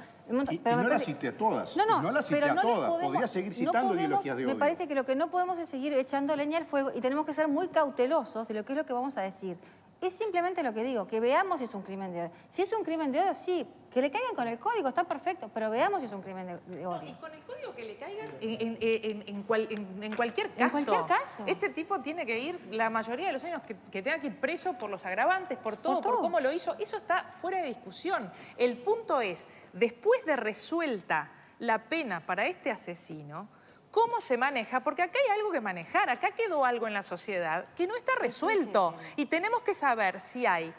Pero no las cité a todas. No las cité a todas. Podría seguir citando ideologías de odio. Me parece que lo que no podemos es seguir echando leña al fuego y tenemos que ser muy cautelosos de lo que es lo que vamos a decir. Es simplemente lo que digo, que veamos si es un crimen de odio. Si es un crimen de odio, sí, que le caigan con el código, está perfecto, pero veamos si es un crimen de odio. Y con el código que le caigan en cualquier caso. En cualquier caso. Este tipo tiene que ir, la mayoría de los años, que tenga que ir preso por los agravantes, por todo, por cómo lo hizo. Eso está fuera de discusión. El punto es, después de resuelta la pena para este asesino, ¿cómo se maneja? Porque acá hay algo que manejar, acá quedó algo en la sociedad que no está resuelto. Y tenemos que saber si hay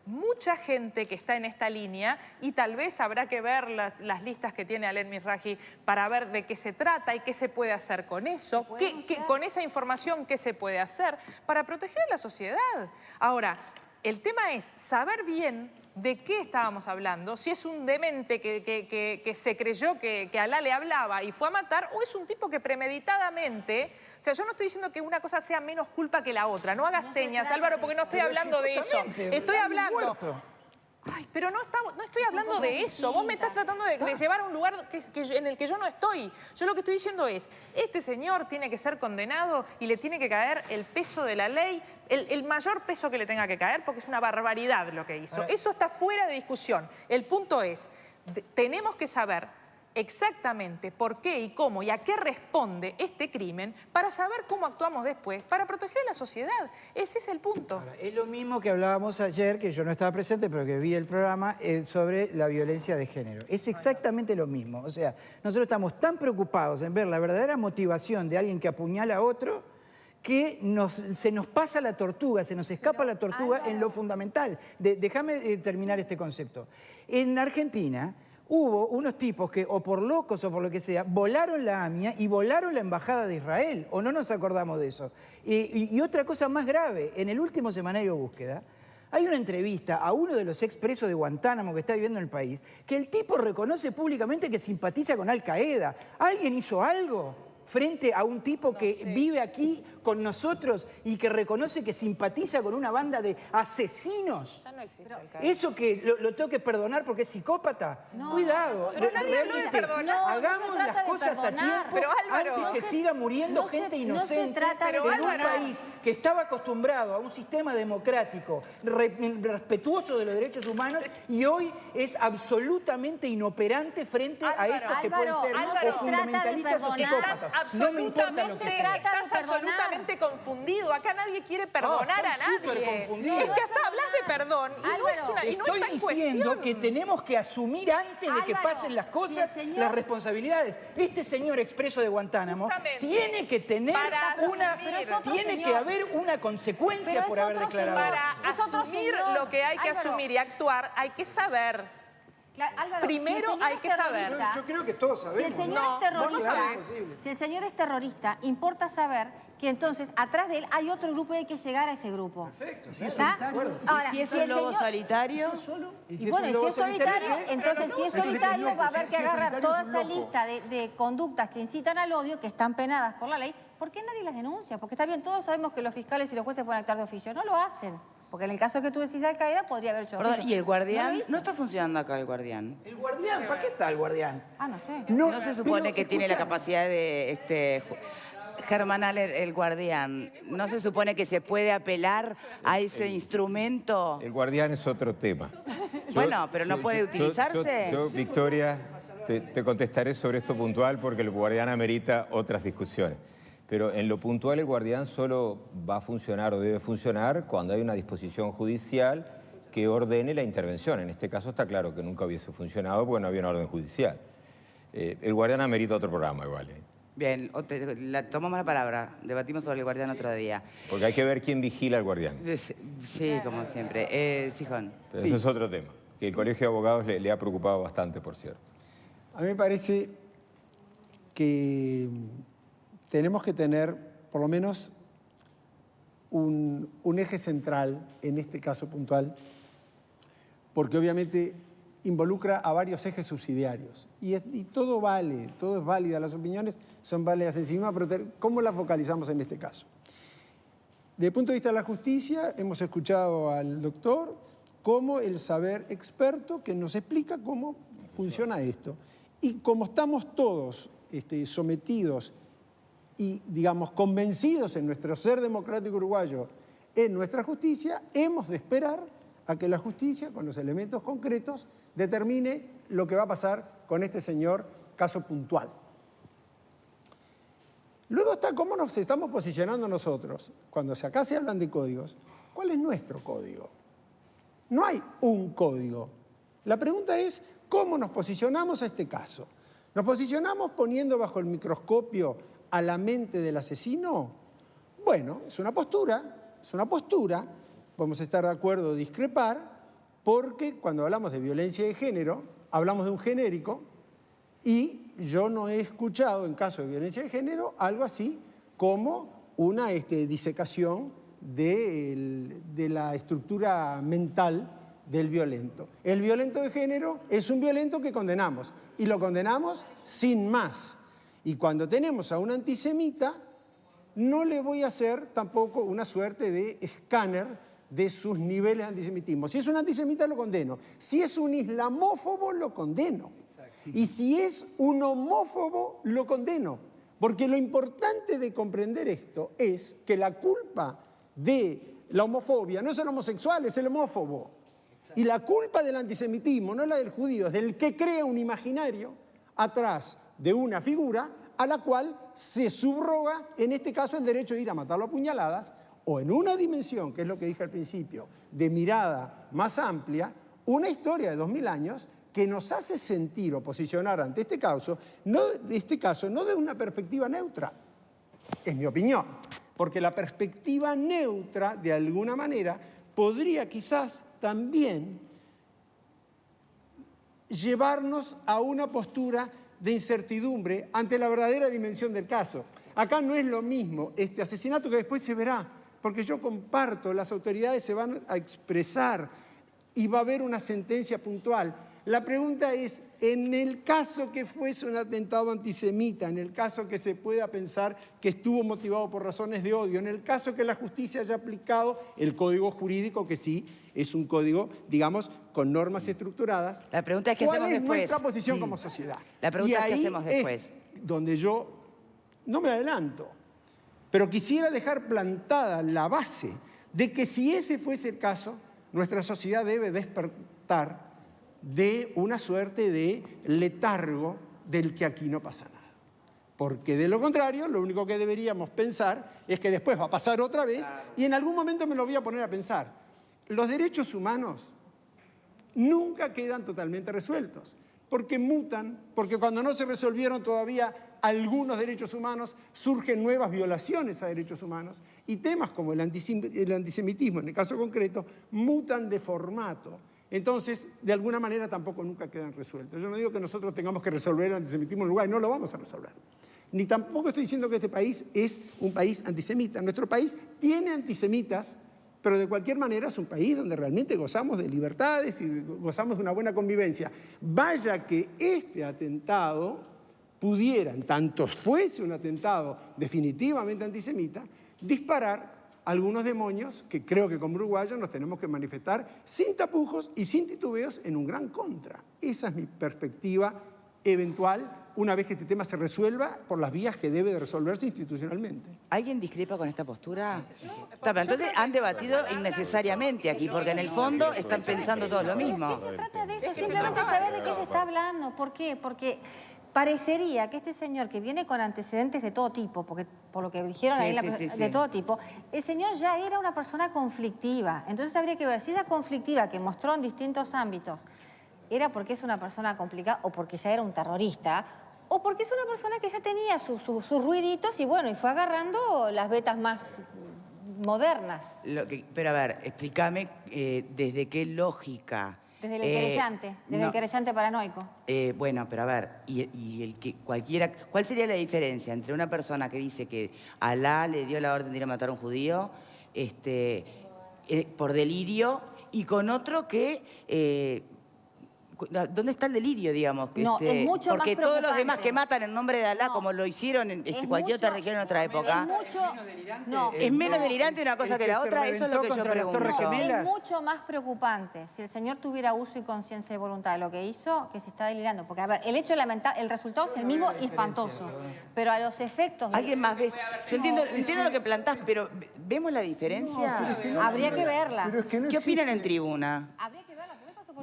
mucha gente que está en esta línea y tal vez habrá que ver las listas que tiene Alen Mizrahi para ver de qué se trata y qué se puede hacer con eso, con esa información qué se puede hacer para proteger a la sociedad. Ahora, el tema es saber bien de qué estábamos hablando, si es un demente que se creyó que Alá le hablaba y fue a matar, o es un tipo que premeditadamente... O sea, yo no estoy diciendo que una cosa sea menos culpa que la otra. No hagas señas, Álvaro, porque no estoy hablando de eso. Estoy hablando... Ay, pero no estoy hablando de eso. Vos me estás tratando de llevar a un lugar en el que yo no estoy. Yo lo que estoy diciendo es, este señor tiene que ser condenado y le tiene que caer el peso de la ley, el mayor peso que le tenga que caer, porque es una barbaridad lo que hizo. Eso está fuera de discusión. El punto es, tenemos que saber exactamente por qué y cómo y a qué responde este crimen para saber cómo actuamos después, para proteger a la sociedad. Ese es el punto. Ahora, es lo mismo que hablábamos ayer, que yo no estaba presente, pero que vi el programa, sobre la violencia de género. Es exactamente lo mismo. O sea, nosotros estamos tan preocupados en ver la verdadera motivación de alguien que apuñala a otro que se nos pasa la tortuga, se nos escapa la tortuga en lo fundamental. Déjame terminar este concepto. En Argentina hubo unos tipos que, o por locos o por lo que sea, volaron la AMIA y volaron la embajada de Israel. ¿O no nos acordamos de eso? Y otra cosa más grave, en el último semanario Búsqueda, hay una entrevista a uno de los expresos de Guantánamo que está viviendo en el país, que el tipo reconoce públicamente que simpatiza con Al Qaeda. ¿Alguien hizo algo frente a un tipo que vive aquí con nosotros y que reconoce que simpatiza con una banda de asesinos? Ya no existe Al Qaeda. ¿Eso que lo tengo que perdonar porque es psicópata? Cuidado, pero nadie habló de perdonar. hagamos las cosas a tiempo, pero Álvaro, antes que siga muriendo gente inocente en un país que estaba acostumbrado a un sistema democrático respetuoso de los derechos humanos y hoy es absolutamente inoperante frente a estos que pueden ser o fundamentalistas o psicópatas. No me importa lo que sea. Estás absolutamente confundido. Acá nadie quiere perdonar a nadie. Es que hasta hablas de perdón y no es una, y no estoy diciendo que tenemos que asumir antes de que pasen las cosas las responsabilidades. Este señor expreso de Guantánamo tiene que tener tiene que haber una consecuencia por haber declarado. Para asumir lo que hay que asumir y actuar hay que saber. Claro, Álvaro, primero hay que saber. Yo creo que todos sabemos. Si el señor es terrorista, si el señor es terrorista, importa saber que entonces atrás de él hay otro grupo y hay que llegar a ese grupo. Perfecto, sí, solitario. Ahora, ¿Y si es un lobo solitario? Y bueno, y si es solitario, entonces si es solitario va a haber que agarrar toda esa lista de conductas que incitan al odio, que están penadas por la ley. ¿Por qué nadie las denuncia? Porque está bien, todos sabemos que los fiscales y los jueces pueden actuar de oficio. No lo hacen. Porque en el caso que tú decís de Al-Qaeda podría haber hecho Perdón, ¿y el guardián? No ¿No está funcionando acá el guardián? ¿El guardián? ¿Para qué está el guardián? Ah, no sé. No se supone que tiene la capacidad de... Germán Aller, el guardián, ¿no se supone que se puede apelar a ese instrumento? El guardián es otro tema. Bueno, pero no puede utilizarse. Yo, Victoria, te contestaré sobre esto puntual porque el guardián amerita otras discusiones. Pero en lo puntual el guardián solo va a funcionar o debe funcionar cuando hay una disposición judicial que ordene la intervención. En este caso está claro que nunca hubiese funcionado porque no había una orden judicial. El guardián amerita otro programa igual. Bien, tomamos la palabra, debatimos sobre el guardián otro día. Porque hay que ver quién vigila al guardián. Sí, como siempre. Sijón. Pero eso es otro tema, que el Colegio de Abogados le ha preocupado bastante, por cierto. A mí me parece que tenemos que tener, por lo menos, un eje central en este caso puntual, porque obviamente involucra a varios ejes subsidiarios. Y todo vale, todo es válido, las opiniones son válidas en sí mismas, pero ¿cómo las focalizamos en este caso? Desde el punto de vista de la justicia, hemos escuchado al doctor como el saber experto que nos explica cómo funciona esto. Y como estamos todos sometidos y, digamos, convencidos en nuestro ser democrático uruguayo, en nuestra justicia, hemos de esperar a que la justicia, con los elementos concretos, determine lo que va a pasar con este señor, caso puntual. Luego está cómo nos estamos posicionando nosotros. Cuando acá se hablan de códigos, ¿cuál es nuestro código? No hay un código. La pregunta es, ¿cómo nos posicionamos a este caso? ¿Nos posicionamos poniendo bajo el microscopio a la mente del asesino? Bueno, es una postura, podemos estar de acuerdo o discrepar, porque cuando hablamos de violencia de género, hablamos de un genérico, y yo no he escuchado, en caso de violencia de género, algo así como una disecación de la estructura mental del violento. El violento de género es un violento que condenamos, y lo condenamos sin más. Y cuando tenemos a un antisemita, no le voy a hacer tampoco una suerte de escáner de sus niveles de antisemitismo. Si es un antisemita, lo condeno. Si es un islamófobo, lo condeno. Y si es un homófobo, lo condeno. Porque lo importante de comprender esto es que la culpa de la homofobia no es el homosexual, es el homófobo. Y la culpa del antisemitismo no es la del judío, es del que crea un imaginario atrás de una figura a la cual se subroga, en este caso, el derecho de ir a matarlo a puñaladas, o en una dimensión, que es lo que dije al principio, de mirada más amplia, una historia de 2000 años que nos hace sentir o posicionar ante este caso no de una perspectiva neutra. Es mi opinión, porque la perspectiva neutra, de alguna manera, podría quizás también llevarnos a una postura de incertidumbre ante la verdadera dimensión del caso. Acá no es lo mismo este asesinato, que después se verá, porque yo comparto, las autoridades se van a expresar y va a haber una sentencia puntual. La pregunta es, en el caso que fuese un atentado antisemita, en el caso que se pueda pensar que estuvo motivado por razones de odio, en el caso que la justicia haya aplicado el código jurídico, que sí es un código, digamos, con normas estructuradas. La pregunta es, ¿qué hacemos después? ¿Cuál es nuestra posición como sociedad? La pregunta es, ¿qué hacemos después? Es donde yo no me adelanto, pero quisiera dejar plantada la base de que si ese fuese el caso, nuestra sociedad debe despertar de una suerte de letargo del que aquí no pasa nada. Porque de lo contrario, lo único que deberíamos pensar es que después va a pasar otra vez, y en algún momento me lo voy a poner a pensar. Los derechos humanos nunca quedan totalmente resueltos, porque mutan, porque cuando no se resolvieron todavía algunos derechos humanos, surgen nuevas violaciones a derechos humanos, y temas como el antisemitismo, en el caso concreto, mutan de formato. Entonces, de alguna manera tampoco nunca quedan resueltos. Yo no digo que nosotros tengamos que resolver el antisemitismo en Uruguay, no lo vamos a resolver. Ni tampoco estoy diciendo que este país es un país antisemita. Nuestro país tiene antisemitas, pero de cualquier manera es un país donde realmente gozamos de libertades y gozamos de una buena convivencia. Vaya que este atentado pudiera, en tanto fuese un atentado definitivamente antisemita, disparar algunos demonios que creo que como uruguayos nos tenemos que manifestar sin tapujos y sin titubeos en un gran contra. Esa es mi perspectiva eventual una vez que este tema se resuelva por las vías que debe de resolverse institucionalmente. ¿Alguien discrepa con esta postura? Entonces han debatido innecesariamente aquí, porque en el fondo están pensando todos lo mismo. No se trata de eso, simplemente saber de qué se está hablando. ¿Por qué? Porque parecería que este señor que viene con antecedentes de todo tipo, porque por lo que dijeron ahí, de todo tipo, el señor ya era una persona conflictiva. Entonces habría que ver si esa conflictiva que mostró en distintos ámbitos era porque es una persona complicada o porque ya era un terrorista o porque es una persona que ya tenía sus ruiditos y bueno, y fue agarrando las vetas más modernas. Pero a ver, explícame desde qué lógica. Desde el querellante, desde el querellante paranoico. Bueno, pero a ver, ¿cuál sería la diferencia entre una persona que dice que Alá le dio la orden de ir a matar a un judío por delirio y con otro que... ¿Dónde está el delirio, digamos? No, es mucho más porque todos los demás que matan en nombre de Alá, como lo hicieron en cualquier otra región en otra época, es menos delirante una cosa que la otra, eso es lo que yo pregunto. Es mucho más preocupante si el señor tuviera uso y conciencia y voluntad de lo que hizo, que se está delirando. Porque, a ver, el hecho lamentable, el resultado es el mismo y espantoso. Pero a los efectos... ¿Alguien más ve? Yo entiendo lo que plantás, pero ¿vemos la diferencia? Habría que verla. ¿Qué opinan en tribuna? Habría que verla.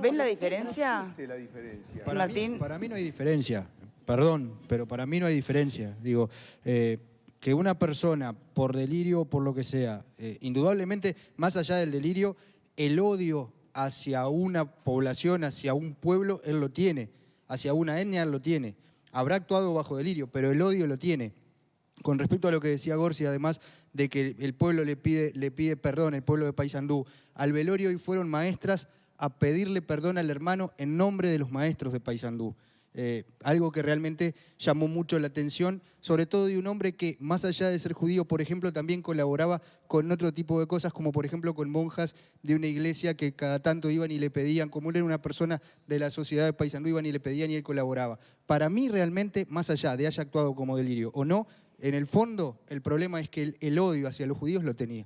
¿Ven la diferencia? No existe la diferencia. Para mí no hay diferencia. Perdón, pero para mí no hay diferencia. Digo, que una persona, por delirio o por lo que sea, indudablemente, más allá del delirio, el odio hacia una población, hacia un pueblo, él lo tiene. Hacia una etnia, él lo tiene. Habrá actuado bajo delirio, pero el odio lo tiene. Con respecto a lo que decía Gorsi, además de que el pueblo le pide perdón, el pueblo de Paysandú, al velorio hoy fueron maestras a pedirle perdón al hermano en nombre de los maestros de Paysandú. Algo que realmente llamó mucho la atención, sobre todo de un hombre que, más allá de ser judío, por ejemplo, también colaboraba con otro tipo de cosas, como por ejemplo con monjas de una iglesia que cada tanto iban y le pedían, como él era una persona de la sociedad de Paysandú, iban y le pedían y él colaboraba. Para mí realmente, más allá de haya actuado como delirio o no, en el fondo, el problema es que el odio hacia los judíos lo tenía.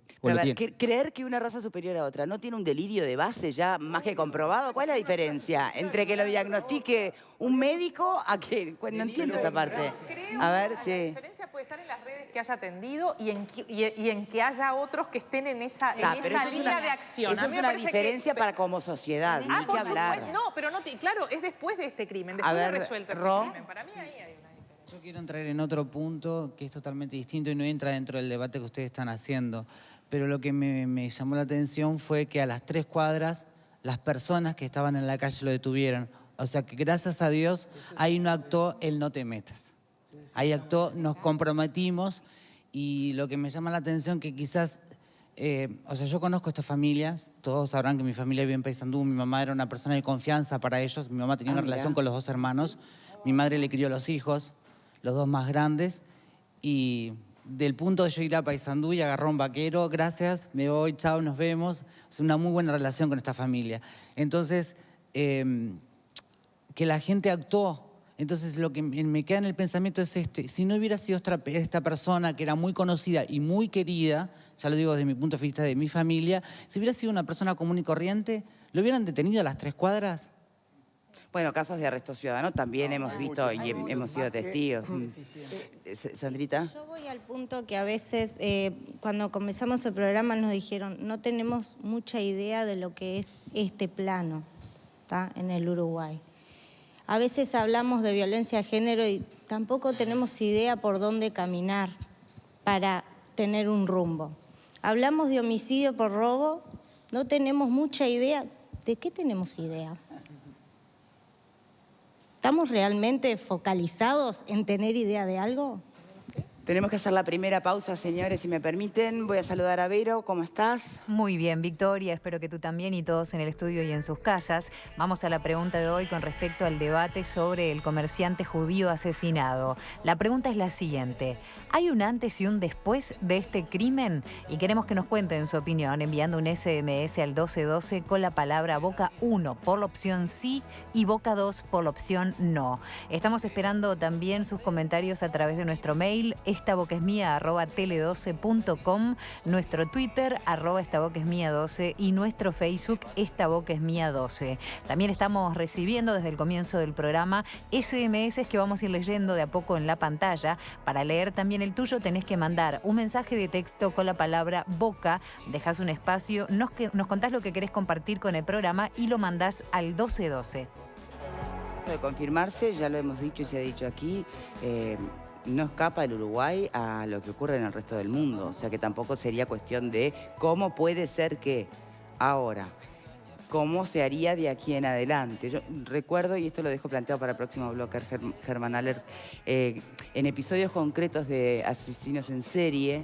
Creer que una raza superior a otra no tiene un delirio de base ya más que comprobado, ¿cuál es la diferencia entre que lo diagnostique un médico a que... No entiendo esa parte. A ver, La diferencia puede estar en las redes que haya atendido y en que haya otros que estén en esa línea de acción. Eso es una diferencia para como sociedad, ni que hablar. No, pero no, claro, es después de este crimen, después de resuelto este crimen. Para mí ahí hay una... Yo quiero entrar en otro punto que es totalmente distinto y no entra dentro del debate que ustedes están haciendo. Pero lo que me llamó la atención fue que a las 3 cuadras las personas que estaban en la calle lo detuvieron. O sea que gracias a Dios ahí no actuó el no te metas. Ahí actuó, nos comprometimos y lo que me llama la atención que quizás... o sea, yo conozco estas familias, todos sabrán que mi familia vive en Paysandú, mi mamá era una persona de confianza para ellos, mi mamá tenía una relación con los 2 hermanos, mi madre le crió los hijos, los 2 más grandes, y del punto de yo ir a Paysandú y agarrar un vaquero, gracias, me voy, chao, nos vemos. Es una muy buena relación con esta familia. Entonces, que la gente actuó. Entonces, lo que me queda en el pensamiento es si no hubiera sido esta persona que era muy conocida y muy querida, ya lo digo desde mi punto de vista de mi familia, si hubiera sido una persona común y corriente, ¿lo hubieran detenido a las 3 cuadras? Bueno, casos de arresto ciudadano también hemos visto y hemos sido testigos. Sandrita. Yo voy al punto que a veces, cuando comenzamos el programa, nos dijeron, no tenemos mucha idea de lo que es este plano, ¿tá? En el Uruguay. A veces hablamos de violencia de género y tampoco tenemos idea por dónde caminar para tener un rumbo. Hablamos de homicidio por robo, no tenemos mucha idea. ¿De qué tenemos idea? ¿Estamos realmente focalizados en tener idea de algo? Tenemos que hacer la primera pausa, señores, si me permiten. Voy a saludar a Vero. ¿Cómo estás? Muy bien, Victoria. Espero que tú también y todos en el estudio y en sus casas. Vamos a la pregunta de hoy con respecto al debate sobre el comerciante judío asesinado. La pregunta es la siguiente. ¿Hay un antes y un después de este crimen? Y queremos que nos cuenten su opinión enviando un SMS al 1212 con la palabra Boca 1 por la opción sí y Boca 2 por la opción no. Estamos esperando también sus comentarios a través de nuestro mail estabocaesmia@tele12.com, nuestro Twitter @estabocaesmia12 y nuestro Facebook estabocaesmia12. También estamos recibiendo desde el comienzo del programa SMS que vamos a ir leyendo de a poco en la pantalla. Para leer también el tuyo tenés que mandar un mensaje de texto con la palabra Boca, dejás un espacio, nos contás lo que querés compartir con el programa y lo mandás al 1212. De confirmarse, ya lo hemos dicho y se ha dicho aquí, no escapa el Uruguay a lo que ocurre en el resto del mundo. O sea que tampoco sería cuestión de cómo puede ser que ahora, cómo se haría de aquí en adelante. Yo recuerdo, y esto lo dejo planteado para el próximo bloque, Germán Aller, en episodios concretos de asesinos en serie,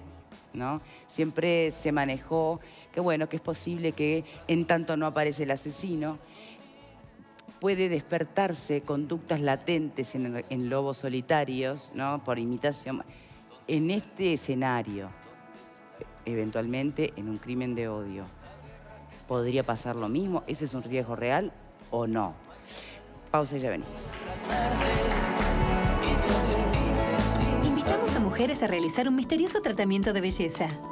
¿no? Siempre se manejó que bueno, que es posible que en tanto no aparece el asesino, puede despertarse conductas latentes en lobos solitarios, ¿no? Por imitación. En este escenario, eventualmente en un crimen de odio, ¿podría pasar lo mismo? ¿Ese es un riesgo real o no? Pausa y ya venimos. Invitamos a mujeres a realizar un misterioso tratamiento de belleza.